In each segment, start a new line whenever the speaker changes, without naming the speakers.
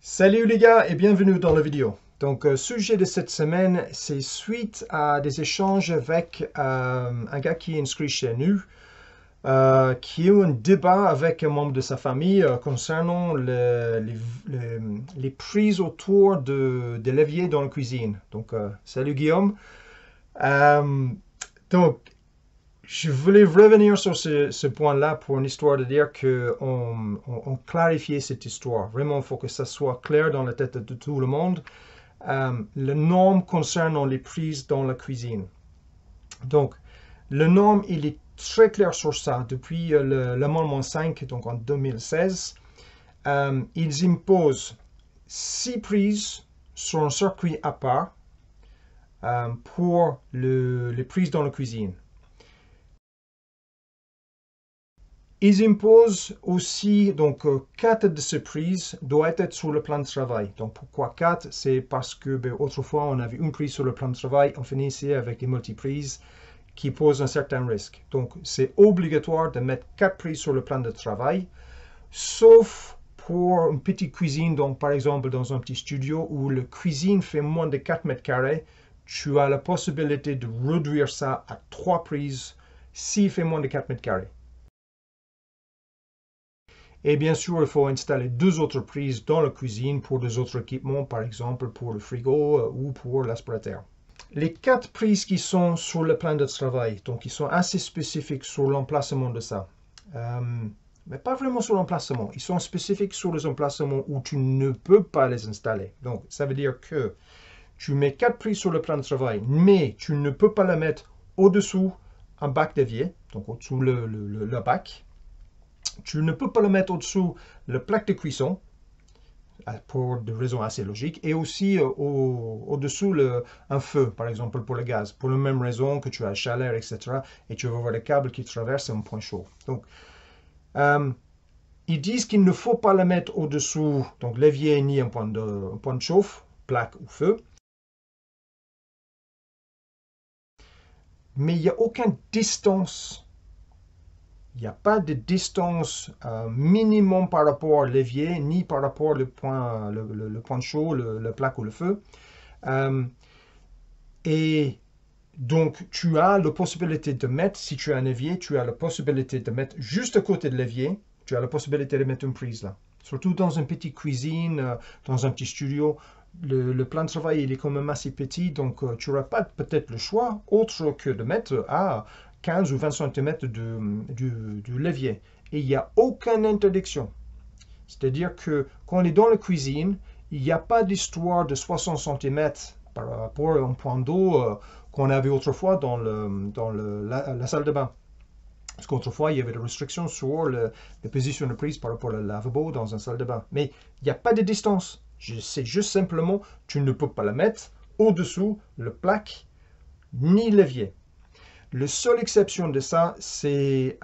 Salut les gars et bienvenue dans la vidéo. Donc, sujet de cette semaine, c'est suite à des échanges avec un gars qui est inscrit chez nous, qui a eu un débat avec un membre de sa famille concernant les prises autour des leviers dans la cuisine. Donc, salut Guillaume. Euh, donc, je voulais revenir sur ce point-là pour une histoire de dire qu'on clarifiait cette histoire. Vraiment, il faut que ça soit clair dans la tête de tout le monde. La norme concernant les prises dans la cuisine. Donc, la norme, il est très clair sur ça. Depuis l'amendement 5, donc en 2016, ils imposent 6 prises sur un circuit à part pour les prises dans la cuisine. Ils imposent aussi, donc, 4 de ces prises doivent être sur le plan de travail. Donc, pourquoi 4? C'est parce que, autrefois, on avait une prise sur le plan de travail, on finissait avec des multiprises qui posent un certain risque. Donc, c'est obligatoire de mettre 4 prises sur le plan de travail, sauf pour une petite cuisine, donc, par exemple, dans un petit studio où la cuisine fait moins de 4 mètres carrés, tu as la possibilité de réduire ça à 3 prises s'il fait moins de 4 mètres carrés. Et bien sûr, il faut installer 2 autres prises dans la cuisine pour des autres équipements, par exemple pour le frigo ou pour l'aspirateur. Les 4 prises qui sont sur le plan de travail, donc ils sont assez spécifiques sur l'emplacement de ça. Mais pas vraiment sur l'emplacement. Ils sont spécifiques sur les emplacements où tu ne peux pas les installer. Donc, ça veut dire que tu mets 4 prises sur le plan de travail, mais tu ne peux pas la mettre au-dessous un bac d'évier, donc au-dessous le bac. Tu ne peux pas le mettre au-dessous le plaque de cuisson, pour des raisons assez logiques, et aussi au-dessous un feu, par exemple, pour le gaz, pour la même raison que tu as la chaleur, etc., et tu vas avoir le câble qui traverse un point chaud. Donc, ils disent qu'il ne faut pas le mettre au-dessous, donc l'évier ni un point de chauffe, plaque ou feu. Mais il n'y a aucune distance. Il n'y a pas de distance minimum par rapport à l'évier, ni par rapport au point, le point chaud, le plaque ou le feu. Et donc, tu as la possibilité de mettre, si tu as un évier, tu as la possibilité de mettre juste à côté de l'évier, tu as la possibilité de mettre une prise là. Surtout dans une petite cuisine, dans un petit studio, le plan de travail il est quand même assez petit, donc tu n'auras pas peut-être le choix autre que de mettre à 15 ou 20 cm du levier. Et il n'y a aucune interdiction. C'est-à-dire que quand on est dans la cuisine, il n'y a pas d'histoire de 60 cm par rapport à un point d'eau qu'on avait autrefois dans la salle de bain. Parce qu'autrefois, il y avait des restrictions sur les positions de prise par rapport au lavabo dans une salle de bain. Mais il n'y a pas de distance. C'est juste simplement, tu ne peux pas la mettre au-dessous le plaque ni l'évier. La seule exception de ça, c'est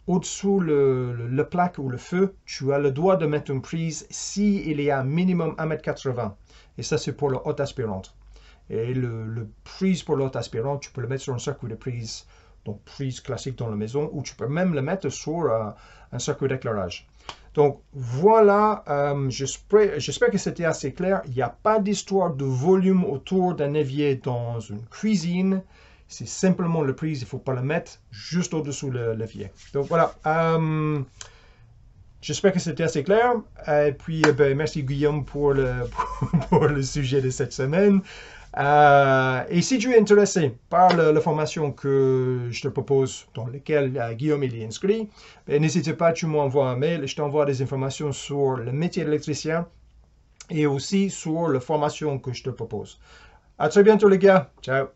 au-dessous le plaque ou le feu, tu as le droit de mettre une prise s'il y a un minimum 1,80 m. Et ça, c'est pour le haute aspirante. Et le prise pour l'haute aspirante, tu peux le mettre sur un circuit de prise, donc prise classique dans la maison, ou tu peux même le mettre sur un circuit d'éclairage. Donc voilà, j'espère que c'était assez clair. Il n'y a pas d'histoire de volume autour d'un évier dans une cuisine. C'est simplement le prise, il ne faut pas le mettre juste au-dessous le levier. Donc voilà, j'espère que c'était assez clair. Et puis, merci Guillaume pour le sujet de cette semaine. Et si tu es intéressé par la formation que je te propose, dans laquelle Guillaume il est inscrit, n'hésite pas, tu m'envoies un mail et je t'envoie des informations sur le métier d'électricien et aussi sur la formation que je te propose. À très bientôt les gars. Ciao.